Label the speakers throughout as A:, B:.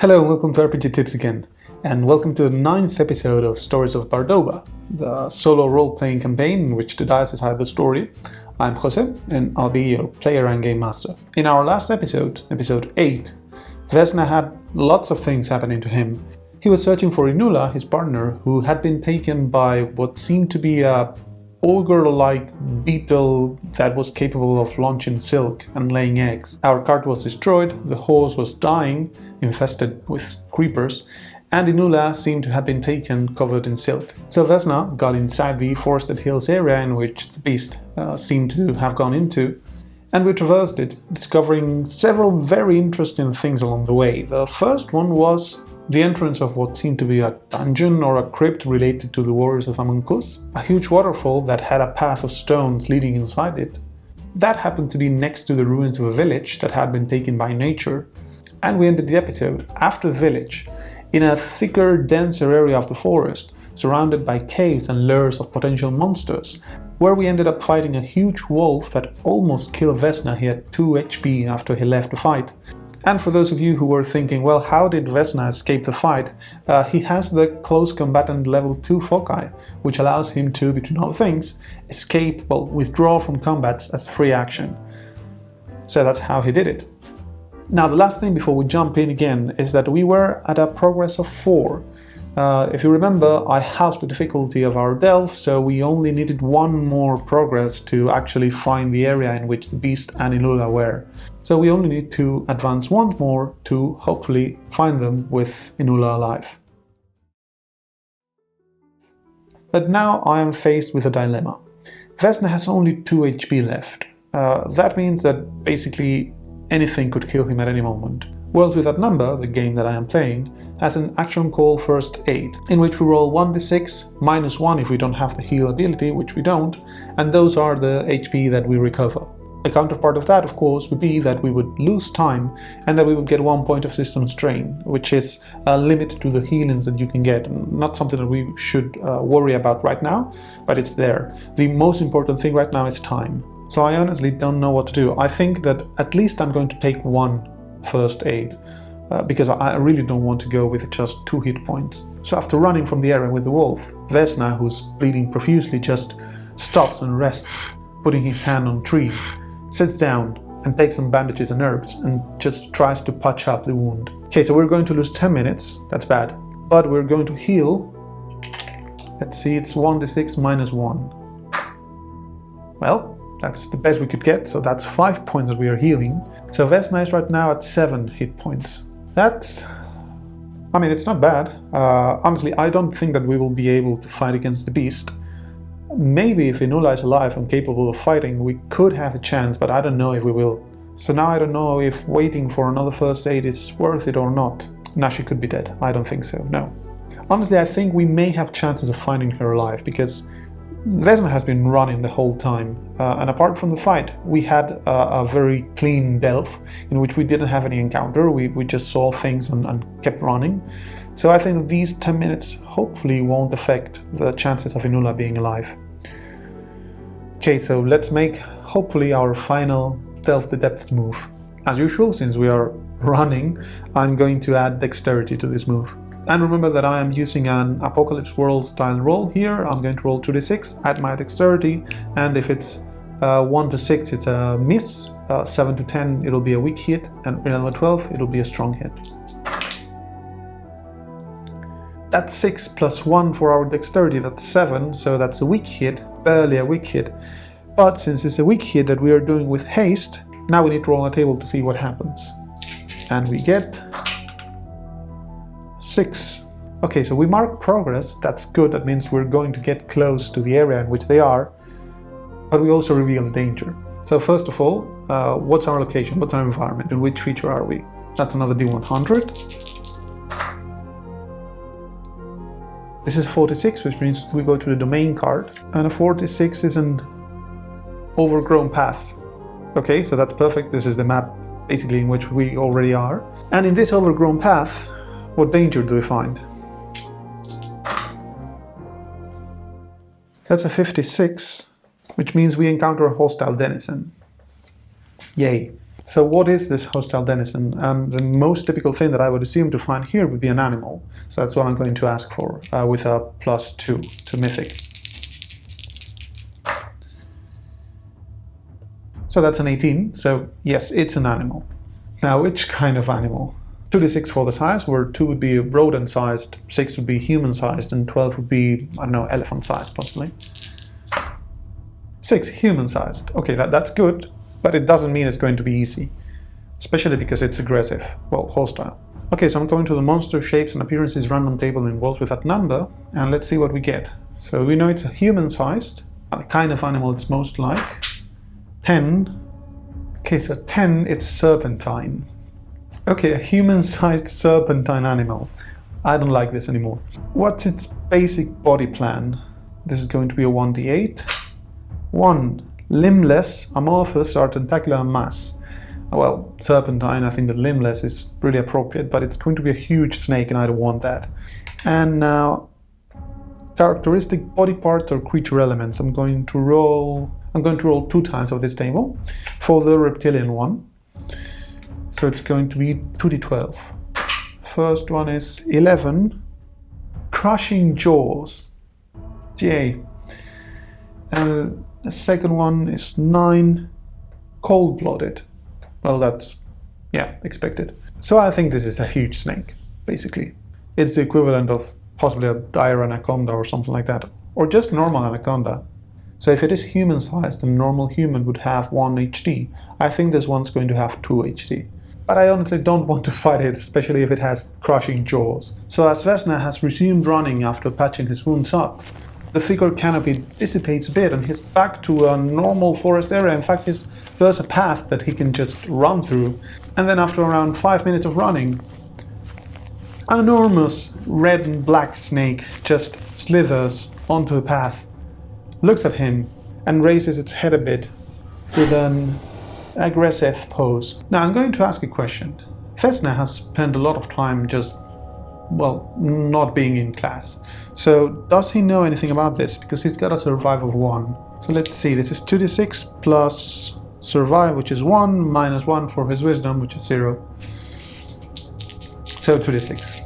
A: Hello and welcome to RPG Tips again, and welcome to the 9th episode of Stories of Bardoba, the solo role-playing campaign in which the dice decide the story. I'm Jose, and I'll be your player and game master. In our last episode, episode 8, Vesna had lots of things happening to him. He was searching for Inula, his partner, who had been taken by what seemed to be a ogre-like beetle that was capable of launching silk and laying eggs. Our cart was destroyed, the horse was dying, infested with creepers, and Inula seemed to have been taken covered in silk. So Vesna got inside the forested hills area in which the beast seemed to have gone into, and we traversed it, discovering several very interesting things along the way. The first one was the entrance of what seemed to be a dungeon or a crypt related to the Warriors of Amankus, a huge waterfall that had a path of stones leading inside it. That happened to be next to the ruins of a village that had been taken by nature, and we ended the episode after the village, in a thicker, denser area of the forest, surrounded by caves and lairs of potential monsters, where we ended up fighting a huge wolf that almost killed Vesna. He had 2 HP after he left the fight. And for those of you who were thinking, well, how did Vesna escape the fight? He has the Close Combatant level 2 Foci, which allows him to, between other things, withdraw from combat as a free action. So that's how he did it. Now, the last thing before we jump in again is that we were at a progress of 4. If you remember, I halved the difficulty of our delve, so we only needed 1 more progress to actually find the area in which the beast and Inula were. So we only need to advance 1 more to hopefully find them with Inula alive. But now I am faced with a dilemma. Vesna has only 2 HP left. That means that basically anything could kill him at any moment. Worlds with that number, the game that I am playing, has an action called First Aid, in which we roll 1d6 minus 1 if we don't have the heal ability, which we don't, and those are the HP that we recover. The counterpart of that, of course, would be that we would lose time and that we would get 1 point of system strain, which is a limit to the healings that you can get. Not something that we should worry about right now, but it's there. The most important thing right now is time. So I honestly don't know what to do. I think that at least I'm going to take 1 first aid, because I really don't want to go with just 2 hit points. So after running from the area with the wolf, Vesna, who's bleeding profusely, just stops and rests, putting his hand on a tree, sits down and takes some bandages and herbs and just tries to patch up the wound. Okay, so we're going to lose 10 minutes, that's bad, but we're going to heal. Let's see, it's 1d6 minus 1. Well, that's the best we could get, so that's 5 points that we are healing. So Vesna is right now at 7 hit points. It's not bad. Honestly, I don't think that we will be able to fight against the beast. Maybe if Inula is alive and capable of fighting, we could have a chance, but I don't know if we will. So now I don't know if waiting for another first aid is worth it or not. Now she could be dead. I don't think so, no. Honestly, I think we may have chances of finding her alive, because Vesna has been running the whole time, and apart from the fight, we had a very clean delve in which we didn't have any encounter. We just saw things and kept running. So I think these 10 minutes hopefully won't affect the chances of Inula being alive. Okay, so let's make hopefully our final delve the depths move. As usual, since we are running, I'm going to add dexterity to this move. And remember that I am using an Apocalypse World style roll here. I'm going to roll 2d6, add my dexterity, and if it's 1 to 6 it's a miss, 7 to 10 it'll be a weak hit, and 11 to 12 it'll be a strong hit. That's 6 plus 1 for our dexterity, that's 7, so that's a weak hit, barely a weak hit. But since it's a weak hit that we are doing with haste, now we need to roll on the table to see what happens. And we get 6. Okay, so we mark progress, that's good, that means we're going to get close to the area in which they are, but we also reveal the danger. So first of all, what's our location, what's our environment, in which feature are we? That's another D100. This is 46, which means we go to the domain card, and a 46 is an overgrown path. Okay, so that's perfect, this is the map basically in which we already are. And in this overgrown path, what danger do we find? That's a 56, which means we encounter a hostile denizen. Yay. So what is this hostile denizen? The most typical thing that I would assume to find here would be an animal. So that's what I'm going to ask for with a +2 to Mythic. So that's an 18. So yes, it's an animal. Now, which kind of animal? 2d6 for the size, where 2 would be rodent-sized, 6 would be human-sized, and 12 would be, I don't know, elephant-sized, possibly. 6, human-sized. Okay, that's good, but it doesn't mean it's going to be easy, especially because it's aggressive, well, hostile. Okay, so I'm going to the monster shapes and appearances random table in worlds with that number, and let's see what we get. So we know it's a human-sized, a kind of animal it's most like. 10. Okay, so 10, it's serpentine. Okay, a human-sized serpentine animal. I don't like this anymore. What's its basic body plan? This is going to be a 1d8. 1. Limbless, amorphous, or tentacular mass. Well, serpentine, I think the limbless is really appropriate, but it's going to be a huge snake and I don't want that. And now, characteristic body parts or creature elements. I'm going to roll 2 times of this table for the reptilian one. So it's going to be 2d12. First one is 11. Crushing jaws. Yay. And the second one is 9. Cold-blooded. Well, that's, yeah, expected. So I think this is a huge snake, basically. It's the equivalent of possibly a dire anaconda or something like that. Or just normal anaconda. So if it is human-sized, a normal human would have 1 HD. I think this one's going to have 2 HD. But I honestly don't want to fight it, especially if it has crushing jaws. So as Vesna has resumed running after patching his wounds up, the thicker canopy dissipates a bit and he's back to a normal forest area. In fact, there's a path that he can just run through. And then after around 5 minutes of running, an enormous red and black snake just slithers onto the path, looks at him, and raises its head a bit with an aggressive pose. Now I'm going to ask a question. Vesna has spent a lot of time just, well, not being in class. So does he know anything about this? Because he's got a survive of 1. So let's see, this is 2d6 plus survive, which is 1, minus 1 for his wisdom, which is 0. So 2d6.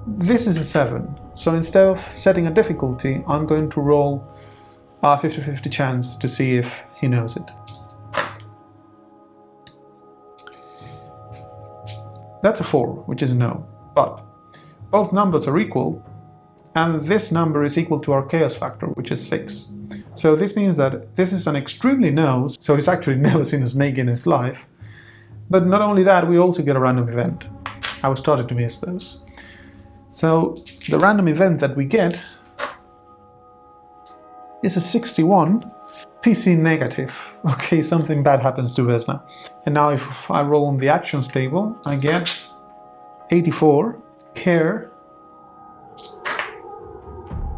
A: This is a 7. So instead of setting a difficulty, I'm going to roll a 50-50 chance to see if he knows it. That's a 4, which is a no. But both numbers are equal, and this number is equal to our chaos factor, which is 6. So this means that this is an extremely no, so he's actually never seen a snake in his life. But not only that, we also get a random event. I was starting to miss those. So the random event that we get is a 61, PC negative. Okay, something bad happens to Vesna. And now if I roll on the actions table, I get 84, care,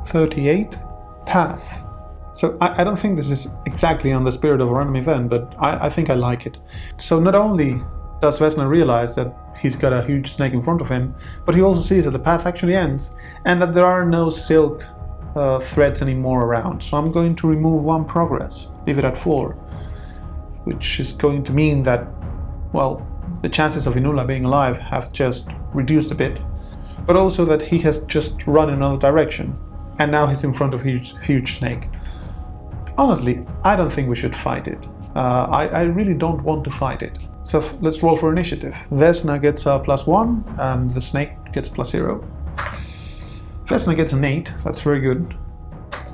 A: 38, path. So I don't think this is exactly on the spirit of a random event, but I think I like it. So not only does Vesna realize that he's got a huge snake in front of him, but he also sees that the path actually ends and that there are no silk threads anymore around. So I'm going to remove 1 progress, leave it at 4, which is going to mean that, well, the chances of Inula being alive have just reduced a bit, but also that he has just run in another direction and now he's in front of a huge snake. Honestly, I don't think we should fight it. I really don't want to fight it. So let's roll for initiative. Vesna gets a +1 and the snake gets +0. Vesna gets an 8, that's very good.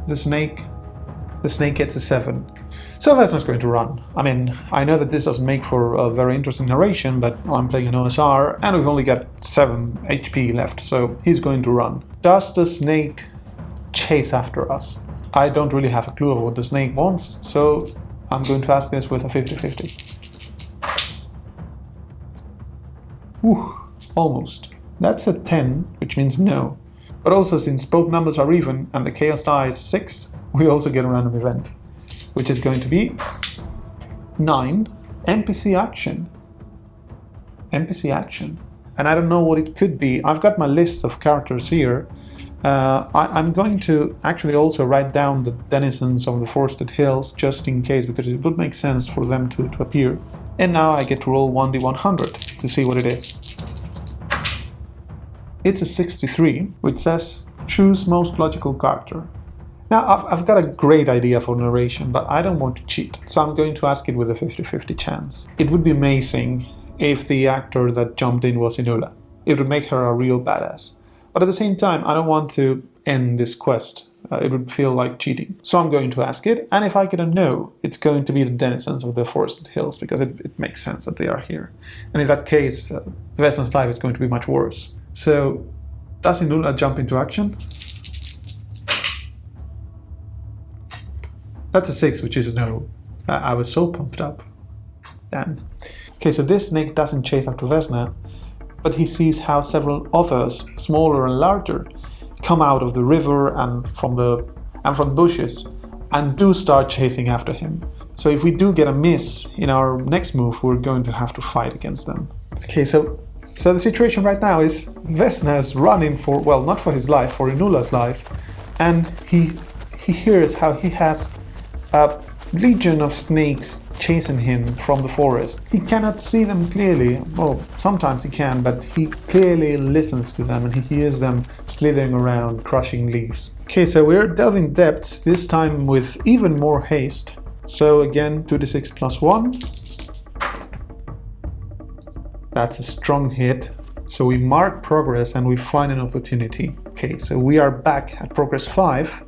A: The snake gets a 7. So Vesna's going to run. I mean, I know that this doesn't make for a very interesting narration, but I'm playing an OSR and we've only got 7 HP left, so he's going to run. Does the snake chase after us? I don't really have a clue of what the snake wants, so I'm going to ask this with a 50-50. Whew, almost. That's a 10, which means no. But also, since both numbers are even and the chaos die is 6, we also get a random event, which is going to be 9, NPC action. NPC action. And I don't know what it could be. I've got my list of characters here, I'm going to actually also write down the denizens of the forested hills just in case, because it would make sense for them to appear. And now I get to roll 1d100 to see what it is. It's a 63, which says choose most logical character. Now I've got a great idea for narration, but I don't want to cheat, so I'm going to ask it with a 50-50 chance. It would be amazing if the actor that jumped in was Inula. It would make her a real badass. But at the same time, I don't want to end this quest. It would feel like cheating. So I'm going to ask it, and if I get a no, it's going to be the denizens of the forested hills, because it makes sense that they are here. And in that case, Vesna's life is going to be much worse. So, does Inula jump into action? That's a 6, which is a no. I was so pumped up. Damn. Okay, so this snake doesn't chase after Vesna, but he sees how several others, smaller and larger, come out of the river and from bushes and do start chasing after him. So if we do get a miss in our next move, we're going to have to fight against them. Okay, so the situation right now is Vesna is running for, well, not for his life, for Inula's life, and he hears how he has a legion of snakes chasing him from the forest. He cannot see them clearly, well, sometimes he can, but he clearly listens to them and he hears them slithering around, crushing leaves. Okay, so we're delving depths, this time with even more haste. So again, 2d6 plus 1. That's a strong hit. So we mark progress and we find an opportunity. Okay, so we are back at progress 5.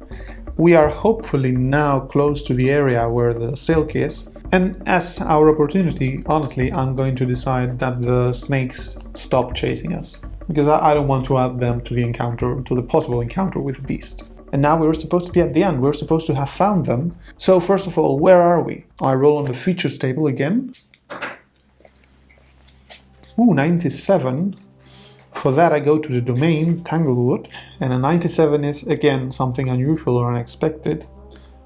A: We are hopefully now close to the area where the silk is. And as our opportunity, honestly, I'm going to decide that the snakes stop chasing us, because I don't want to add them to the encounter, to the possible encounter with the beast. And now we're supposed to be at the end. We're supposed to have found them. So first of all, where are we? I roll on the features table again. Ooh, 97. For that I go to the domain, Tanglewood, and a 97 is again something unusual or unexpected,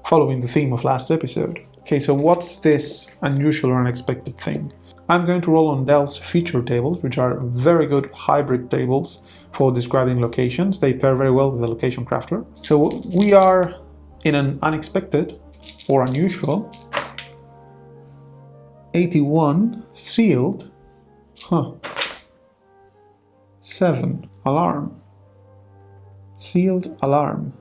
A: following the theme of last episode. Okay, so what's this unusual or unexpected thing? I'm going to roll on Delph's feature tables, which are very good hybrid tables for describing locations. They pair very well with the location crafter. So we are in an unexpected or unusual 81 sealed 7 alarm. Sealed alarm.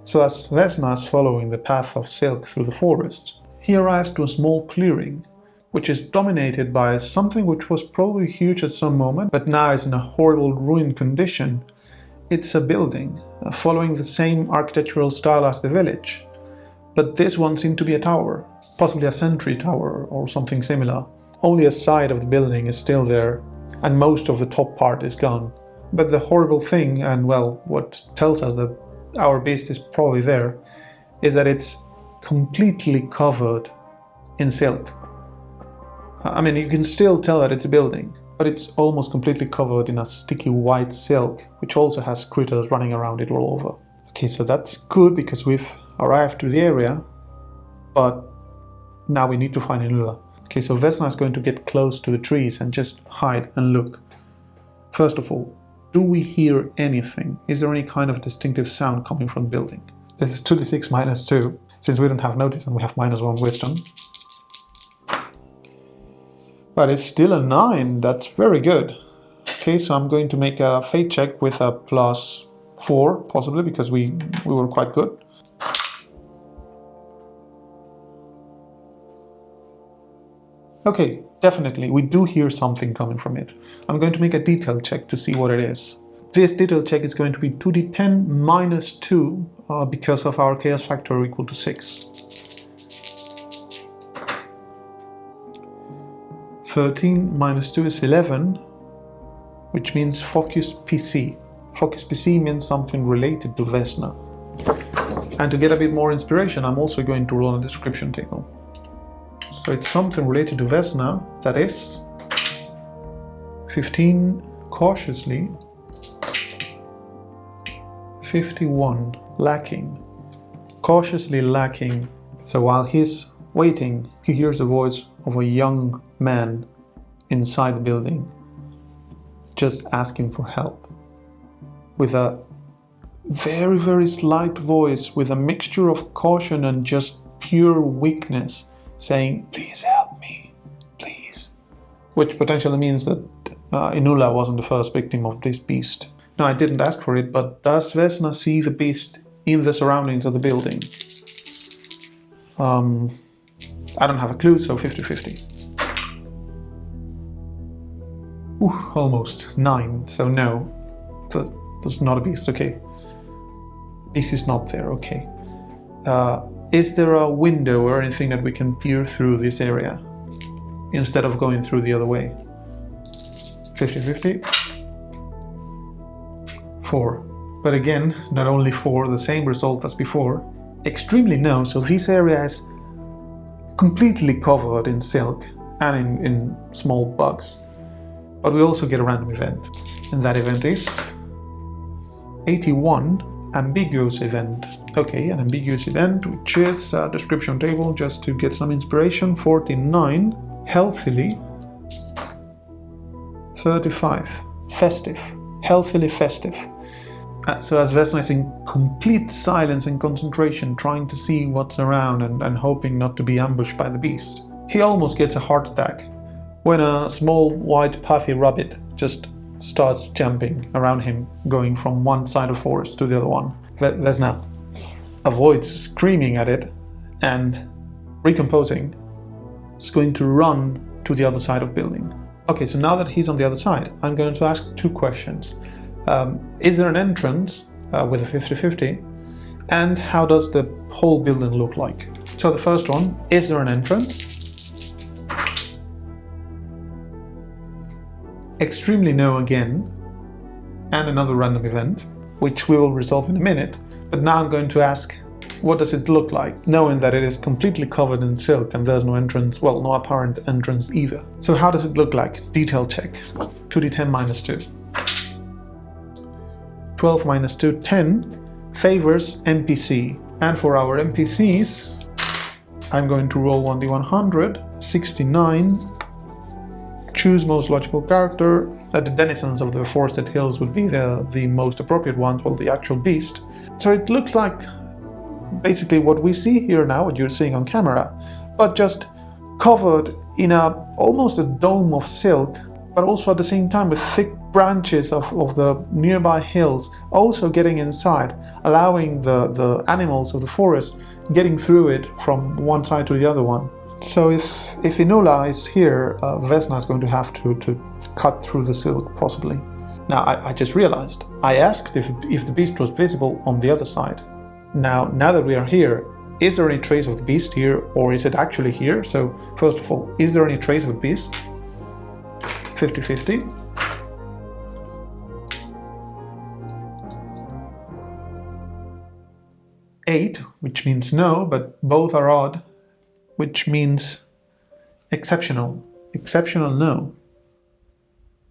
A: So as Vesna is following the path of silk through the forest, he arrives to a small clearing, which is dominated by something which was probably huge at some moment, but now is in a horrible ruined condition. It's a building, following the same architectural style as the village, but this one seemed to be a tower, possibly a sentry tower or something similar. Only a side of the building is still there, and most of the top part is gone. But the horrible thing, and well, what tells us that our beast is probably there, is that it's completely covered in silk. I mean, you can still tell that it's a building, but it's almost completely covered in a sticky white silk, which also has critters running around it all over. Okay, so that's good because we've arrived to the area, but now we need to find Inula. Okay, so Vesna is going to get close to the trees and just hide and look. First of all, do we hear anything? Is there any kind of distinctive sound coming from the building? This is 2d6 minus 2, since we don't have notice and we have minus 1 wisdom. But it's still a 9, that's very good. Okay, so I'm going to make a fate check with a plus 4, possibly, because we were quite good. Okay, definitely, we do hear something coming from it. I'm going to make a detail check to see what it is. This detail check is going to be 2d10 minus 2 because of our chaos factor equal to 6. 13 minus 2 is 11, which means Focus PC. Focus PC means something related to Vesna. And to get a bit more inspiration, I'm also going to roll on a description table. So it's something related to Vesna, that is 15 cautiously, 51 lacking, cautiously lacking. So while he's waiting, he hears the voice of a young man inside the building, just asking for help, with a very, very slight voice with a mixture of caution and just pure weakness saying, "Please help me, please." Which potentially means that Inula wasn't the first victim of this beast. Now, I didn't ask for it, but does Vesna see the beast in the surroundings of the building? I don't have a clue, so 50-50. Almost 9, so no. There's not a beast, okay. Beast is not there, okay. Is there a window or anything that we can peer through this area instead of going through the other way? 50-50. 4. But again, not only 4, the same result as before. Extremely no, so this area is completely covered in silk and in small bugs. But we also get a random event. And that event is 81, ambiguous event. Okay, an ambiguous event, which is a description table just to get some inspiration. 49, healthily. 35, festive, healthily festive. So as Vesna is in complete silence and concentration, trying to see what's around and hoping not to be ambushed by the beast, he almost gets a heart attack when a small white puffy rabbit just starts jumping around him, going from one side of the forest to the other one. Vesna avoids screaming at it and, recomposing, is going to run to the other side of the building. Okay, so now that he's on the other side, I'm going to ask 2 questions. Is there an entrance with a 50-50? And how does the whole building look like? So the first one, is there an entrance? Extremely no again, and another random event, which we will resolve in a minute. But now I'm going to ask, what does it look like, knowing that it is completely covered in silk and there's no entrance, well, no apparent entrance either. So how does it look like? Detail check. 2d10 minus 2. 12 minus 2, 10, favors NPC. And for our NPCs, I'm going to roll 1d100, 69, choose most logical character. The denizens of the forested hills would be the most appropriate ones, well, the actual beast. So it looks like basically what we see here now, what you're seeing on camera, but just covered in almost a dome of silk, but also at the same time with thick branches of the nearby hills also getting inside, allowing the animals of the forest getting through it from one side to the other one. So if Inula is here, Vesna is going to have to cut through the silk, possibly. Now, I just realized, I asked if the beast was visible on the other side. Now that we are here, is there any trace of the beast here, or is it actually here? So, first of all, is there any trace of the beast? 50-50. Eight, which means no, but both are odd, which means exceptional. Exceptional no.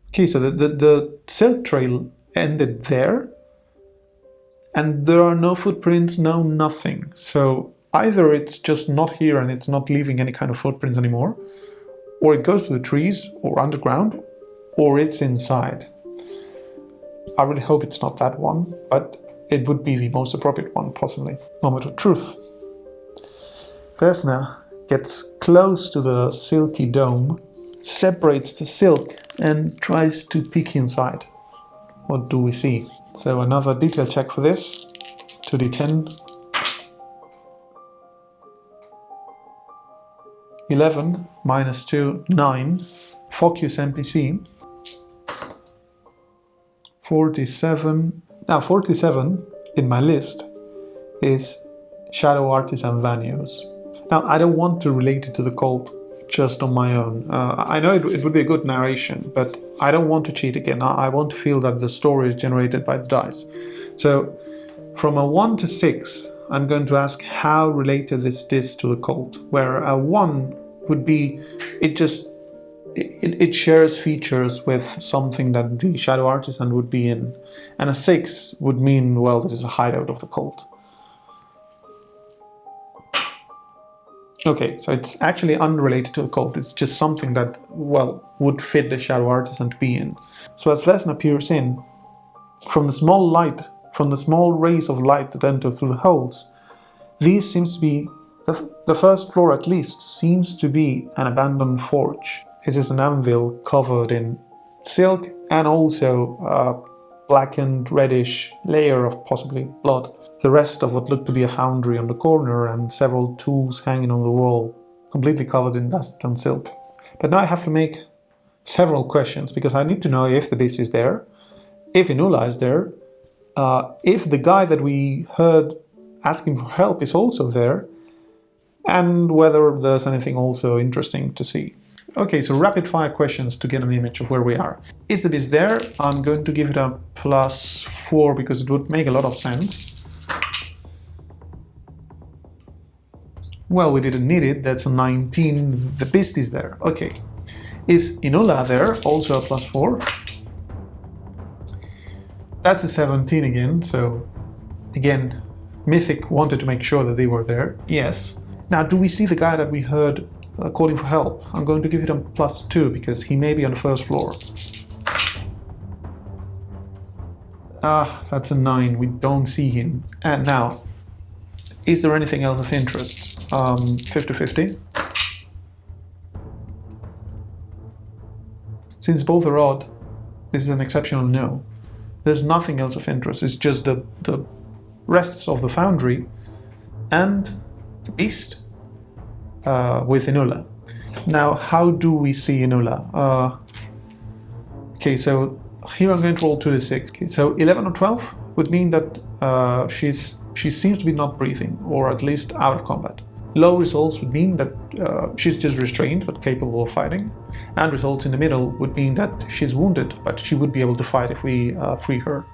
A: Okay, so the silk trail ended there, and there are no footprints, no nothing. So either it's just not here and it's not leaving any kind of footprints anymore, or it goes to the trees or underground, or it's inside. I really hope it's not that one, but it would be the most appropriate one, possibly. Moment of truth. Vesna gets close to the silky dome, separates the silk, and tries to peek inside. What do we see? So another detail check for this. 2d10. 11 minus 2, 9. Focus NPC. 47. Now 47 in my list is Shadow Artisan Vanios. Now I don't want to relate it to the cult just on my own. I know it would be a good narration, but I don't want to cheat again. I want to feel that the story is generated by the dice. So from a 1 to 6, I'm going to ask how related is this to the cult, where a 1 would be it shares features with something that the Shadow Artisan would be in, and a 6 would mean, well, this is a hideout of the cult. Okay, so it's actually unrelated to the cult. It's just something that, well, would fit the Shadow Artisan to be in. So as Vesna peers in, from the small light from the small rays of light that enter through the holes. These seems to be, the first floor at least, seems to be an abandoned forge. This is an anvil covered in silk and also a blackened reddish layer of possibly blood. The rest of what looked to be a foundry on the corner and several tools hanging on the wall, completely covered in dust and silk. But now I have to make several questions, because I need to know if the beast is there, if Inula is there, if the guy that we heard asking for help is also there, and whether there's anything also interesting to see. Okay, so rapid fire questions to get an image of where we are. Is the beast there? I'm going to give it a +4 because it would make a lot of sense. Well, we didn't need it, that's a 19, the beast is there. Okay, is Inula there? Also a +4. That's a 17 again, so again, Mythic wanted to make sure that they were there. Yes. Now, do we see the guy that we heard calling for help? I'm going to give it a +2 because he may be on the first floor. That's a 9. We don't see him. And now, is there anything else of interest? 50-50. Since both are odd, this is an exceptional no. There's nothing else of interest. It's just the rests of the foundry and the beast with Inula. Now, how do we see Inula? Okay, so here I'm going to roll 2d6. Okay, so 11 or 12 would mean that she seems to be not breathing, or at least out of combat. Low results would mean that she's just restrained but capable of fighting, and results in the middle would mean that she's wounded but she would be able to fight if we free her.